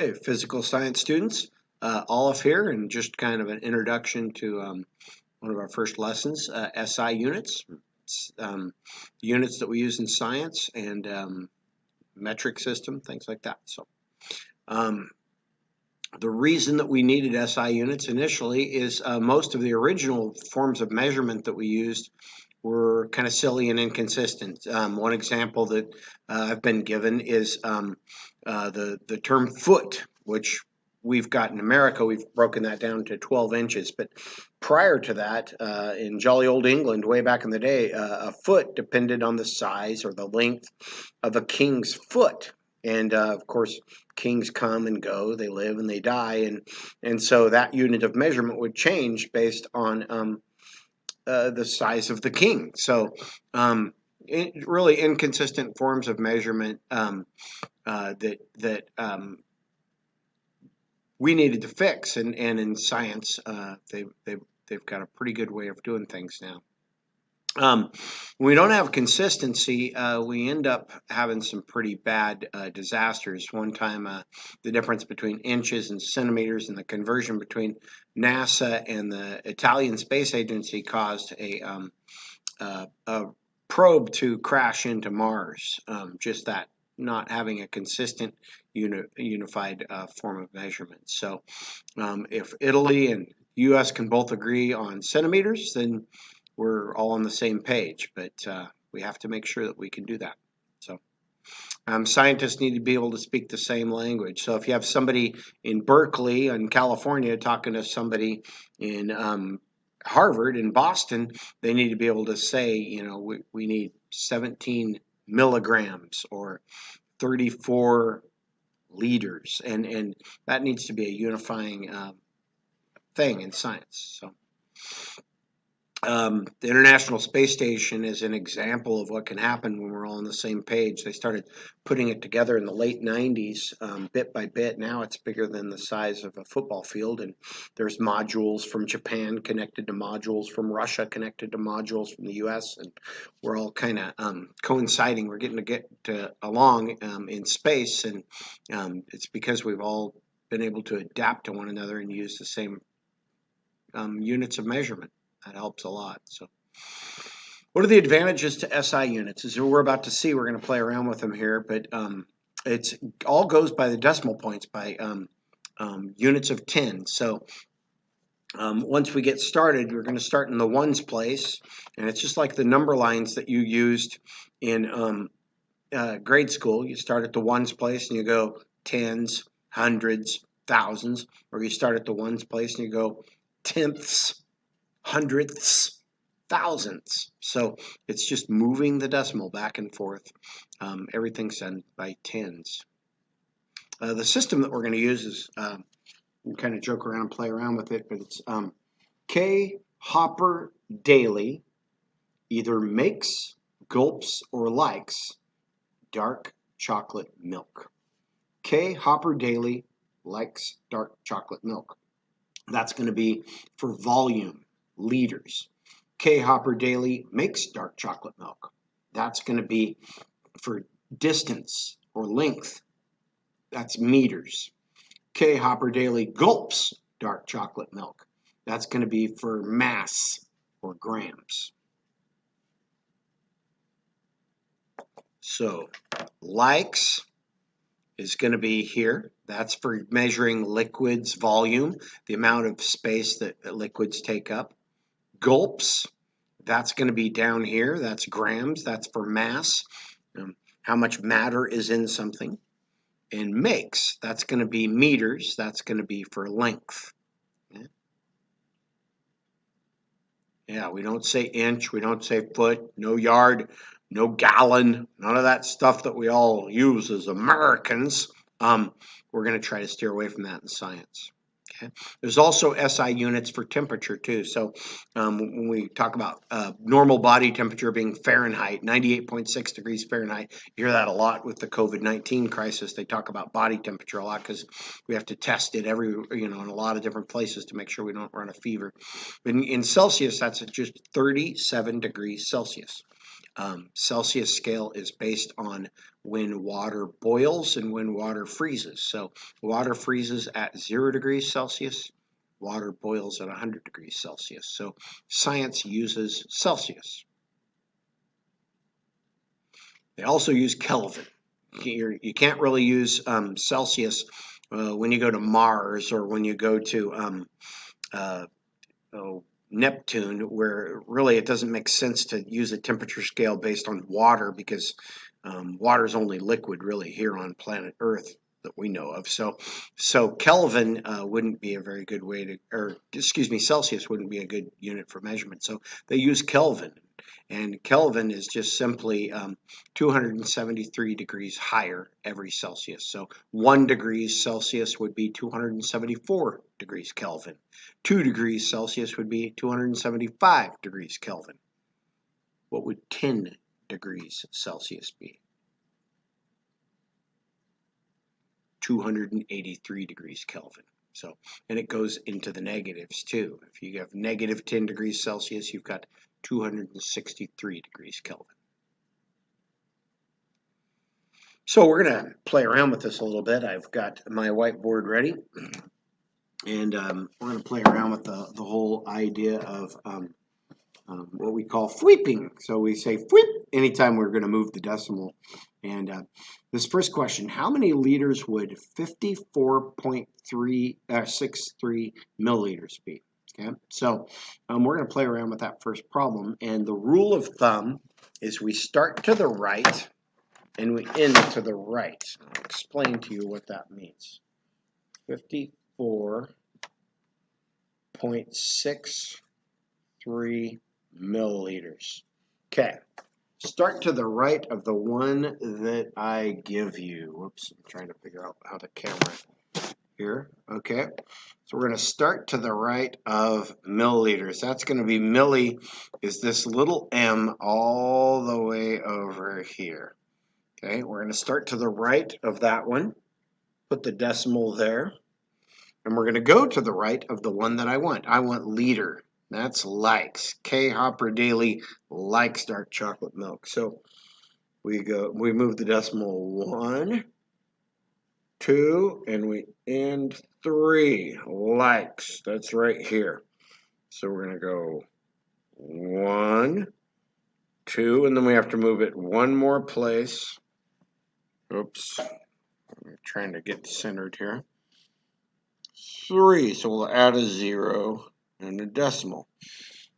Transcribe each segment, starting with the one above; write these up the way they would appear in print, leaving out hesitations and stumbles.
Hey, physical science students, Olive here, and just kind of an introduction to one of our first lessons, SI units. It's, units that we use in science and metric system, things like that. So, um, the reason that we needed SI units initially is most of the original forms of measurement that we used were kind of silly and inconsistent. One example that I've been given is the term foot, which we've got in America. We've broken that down to 12 inches. But prior to that, in jolly old England, way back in the day, a foot depended on the size or the length of a king's foot. And of course, kings come and go, they live and they die, and so that unit of measurement would change based on the size of the king. So, really inconsistent forms of measurement that we needed to fix, and in science, they've got a pretty good way of doing things now. When we don't have consistency, we end up having some pretty bad disasters. One time, the difference between inches and centimeters and the conversion between NASA and the Italian Space Agency caused a probe to crash into Mars. Just that, not having a consistent unified form of measurement. So if Italy and US can both agree on centimeters, then we're all on the same page, but we have to make sure that we can do that. So scientists need to be able to speak the same language. So if you have somebody in Berkeley in California talking to somebody in Harvard in Boston, they need to be able to say, you know, we need 17 milligrams or 34 liters, and that needs to be a unifying thing in science. So the International Space Station is an example of what can happen when we're all on the same page. They started putting it together in the late 90s, bit by bit. Now it's bigger than the size of a football field, and there's modules from Japan connected to modules from Russia connected to modules from the US, and we're all kind of coinciding. We're getting to get along in space, and it's because we've all been able to adapt to one another and use the same units of measurement. That helps a lot. So, what are the advantages to SI units? As we're about to see, we're going to play around with them here, but it's all goes by the decimal points, by units of 10. So, once we get started, we're going to start in the ones place, and it's just like the number lines that you used in grade school. You start at the ones place and you go tens, hundreds, thousands, or you start at the ones place and you go tenths, hundredths, thousandths. So it's just moving the decimal back and forth. Everything's done by tens. The system that we're going to use is, we kind of joke around and play around with it, but it's K. Hopper Daily either makes, gulps, or likes dark chocolate milk. K. Hopper Daily likes dark chocolate milk. That's going to be for volume, liters. K. Hopper Daily makes dark chocolate milk. That's going to be for distance or length. That's meters. K. Hopper Daily gulps dark chocolate milk. That's going to be for mass or grams. So likes is going to be here. That's for measuring liquids volume, the amount of space that liquids take up. Gulps, that's going to be down here. That's grams. That's for mass, how much matter is in something. And makes, that's going to be meters. That's going to be for length. Yeah, we don't say inch. We don't say foot. No yard. No gallon. None of that stuff that we all use as Americans. We're going to try to steer away from that in science. Okay. There's also SI units for temperature too. So when we talk about normal body temperature being Fahrenheit, 98.6 degrees Fahrenheit, you hear that a lot with the COVID-19 crisis. They talk about body temperature a lot because we have to test it in a lot of different places to make sure we don't run a fever. But in Celsius, that's at just 37 degrees Celsius. Celsius scale is based on when water boils and when water freezes. So water freezes at 0 degrees Celsius, water boils at 100 degrees Celsius. So science uses Celsius. They also use Kelvin. You can't really use Celsius when you go to Mars or when you go to Neptune, where really it doesn't make sense to use a temperature scale based on water because water is only liquid really here on planet Earth that we know of. So Kelvin wouldn't be a very good way to, or excuse me, Celsius wouldn't be a good unit for measurement. So they use Kelvin. And Kelvin is just simply 273 degrees higher every Celsius. So 1 degrees Celsius would be 274 degrees Kelvin. 2 degrees Celsius would be 275 degrees Kelvin. What would 10 degrees Celsius be? 283 degrees Kelvin. So, and it goes into the negatives too. If you have negative 10 degrees Celsius, you've got 263 degrees Kelvin. So we're going to play around with this a little bit. I've got my whiteboard ready, and we're going to play around with the whole idea of what we call sweeping. So we say sweep anytime we're going to move the decimal. And this first question, how many liters would 54.63 milliliters be? Okay, so we're going to play around with that first problem. And the rule of thumb is we start to the right and we end to the right. I'll explain to you what that means. 54.63 milliliters. Okay, start to the right of the one that I give you. Whoops, I'm trying to figure out how the camera here. Okay, so we're going to start to the right of milliliters. That's going to be milli is this little m all the way over here. Okay, we're going to start to the right of that one, put the decimal there, and we're going to go to the right of the one that I want. I want liter. That's likes. K. Hopper Daily likes dark chocolate milk. So we move the decimal 1, 2, and we end 3. Likes. That's right here. So we're going to go 1, 2, and then we have to move it one more place. Oops. I'm trying to get centered here. 3. So we'll add a 0 and a decimal.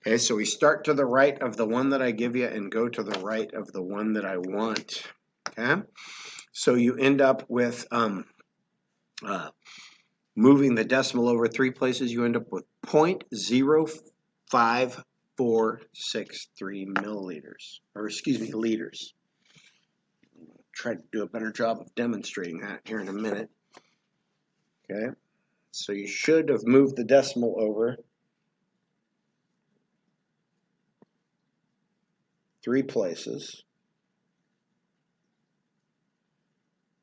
Okay, so we start to the right of the one that I give you and go to the right of the one that I want. Okay, so you end up with moving the decimal over 3 places. You end up with 0.05463 milliliters, or excuse me, liters. I'll try to do a better job of demonstrating that here in a minute. Okay, so you should have moved the decimal over 3 places.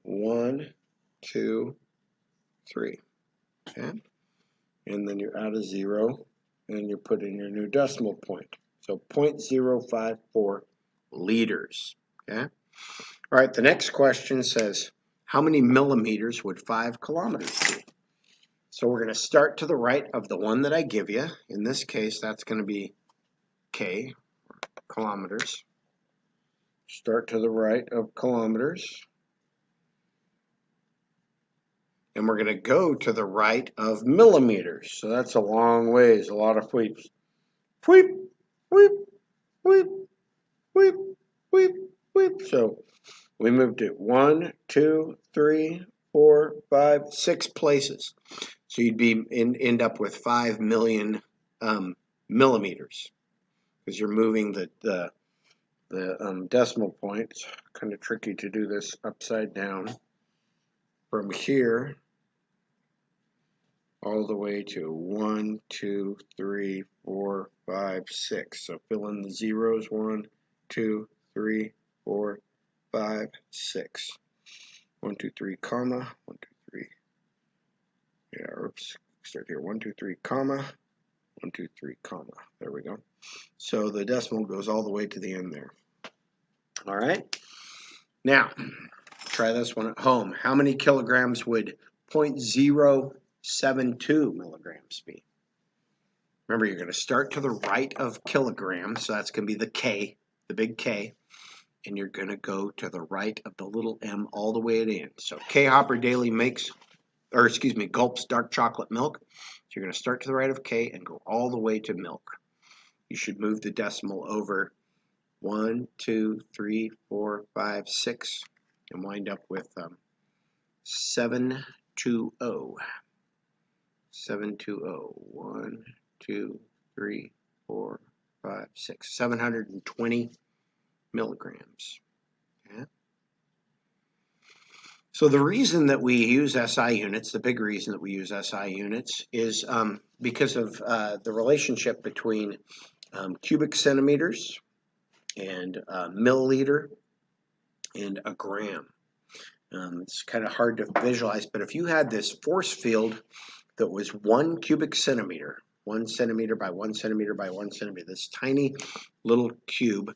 1, 2, 3. Okay, and then you add a 0 and you put in your new decimal point. So 0.054 liters. Okay. All right. The next question says, how many millimeters would 5 kilometers be? So we're going to start to the right of the one that I give you. In this case, that's going to be K, kilometers. Start to the right of kilometers. And we're going to go to the right of millimeters. So that's a long ways, a lot of sweeps. Sweep, sweep, sweep, sweep, sweep, sweep. So we moved it 1, 2, 3, 4, 5, 6 places. So you'd be end up with 5 million millimeters because you're moving the decimal point. It's kind of tricky to do this upside down from here all the way to 1, 2, 3, 4, 5, 6. So fill in the zeros. 1, 2, 3, 4, 5, 6. 1, 2, 3, comma. 1, 2, 3. Yeah, oops. Start here. 1, 2, 3, comma. 1, 2, 3, comma. There we go. So the decimal goes all the way to the end there. All right. Now, try this one at home. How many kilograms would 0.072 milligrams be? Remember, you're going to start to the right of kilograms, so that's going to be the K, the big K, and you're going to go to the right of the little m all the way to the end. So K Hopper Daily gulps dark chocolate milk. So you're going to start to the right of K and go all the way to milk. You should move the decimal over 1, 2, 3, 4, 5, 6, and wind up with 720. 720. 1, 2, 3, 4, 5, 6. 720 milligrams. Okay. So the reason that we use SI units, the big reason that we use SI units, is because of the relationship between cubic centimeters and milliliter and a gram. It's kind of hard to visualize, but if you had this force field that was 1 cubic centimeter, 1 centimeter by 1 centimeter by 1 centimeter, this tiny little cube,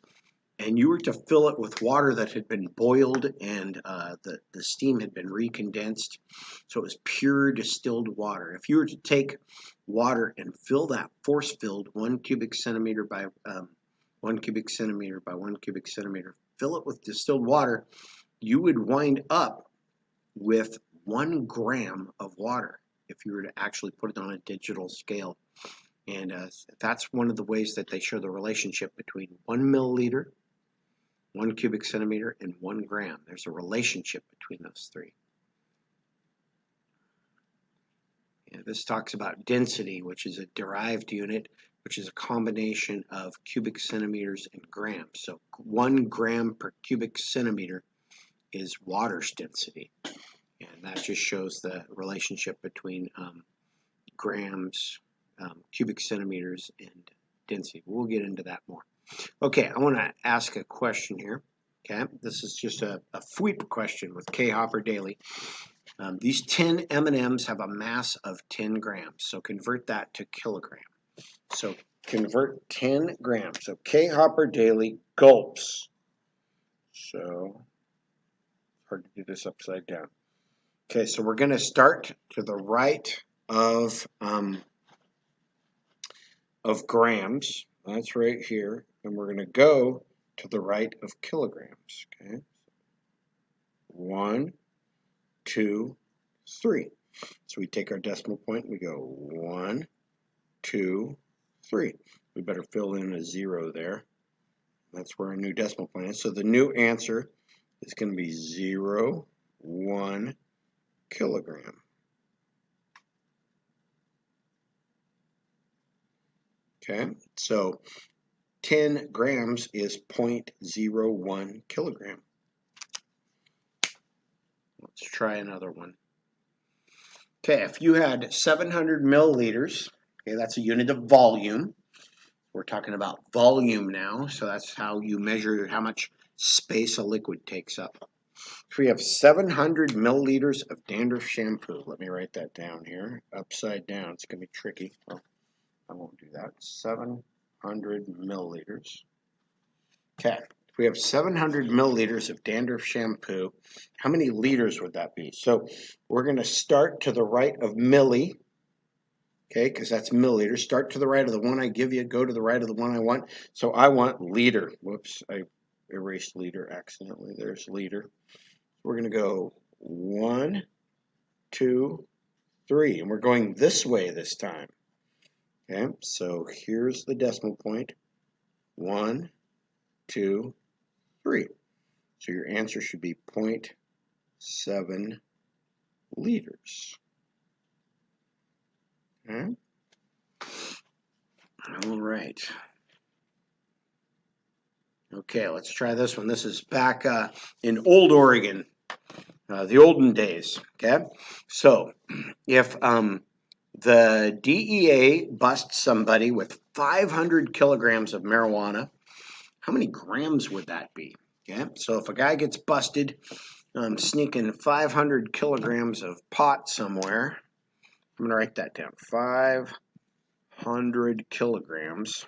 and you were to fill it with water that had been boiled and the steam had been recondensed, so it was pure distilled water. If you were to take water and fill that force-filled 1 cubic centimeter by 1 cubic centimeter by 1 cubic centimeter, fill it with distilled water, you would wind up with 1 gram of water if you were to actually put it on a digital scale. And that's one of the ways that they show the relationship between 1 milliliter, 1 cubic centimeter, and 1 gram. There's a relationship between those three. And this talks about density, which is a derived unit, which is a combination of cubic centimeters and grams. So 1 gram per cubic centimeter is water's density. And that just shows the relationship between grams, cubic centimeters, and density. We'll get into that more. Okay, I want to ask a question here. Okay, this is just a FWEEP question with K Hopper Daily. These 10 M&Ms have a mass of 10 grams, so convert that to kilogram. So convert 10 grams. So K Hopper Daily gulps. So hard to do this upside down. Okay, so we're going to start to the right of grams. That's right here, and we're going to go to the right of kilograms. Okay, 1, 2, 3. So we take our decimal point, we go 1, 2, 3. We better fill in a 0 there. That's where our new decimal point is. So the new answer is going to be 0, 1 kilogram. Okay, so 10 grams is 0.01 kilogram. Let's try another one. Okay, if you had 700 milliliters, okay, that's a unit of volume. We're talking about volume now, so that's how you measure how much space a liquid takes up. If we have 700 milliliters of dandruff shampoo, let me write that down here, upside down, it's going to be tricky. Well, I won't do that. 700 milliliters. Okay, if we have 700 milliliters of dandruff shampoo, how many liters would that be? So we're going to start to the right of milli, okay, because that's milliliters. Start to the right of the one I give you, go to the right of the one I want. So I want liter. Whoops, I erased liter accidentally. There's liter. We're going to go 1, 2, 3, and we're going this way this time. Okay, so here's the decimal point. 1, 2, 3. So your answer should be 0.7 liters. Okay. All right. Okay, let's try this one. This is back in old Oregon, the olden days. Okay, so if the DEA busts somebody with 500 kilograms of marijuana, how many grams would that be? Okay, so if a guy gets busted sneaking 500 kilograms of pot somewhere, I'm going to write that down. 500 kilograms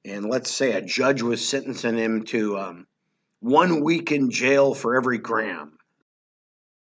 and let's say a judge was sentencing him to 1 week in jail for every gram.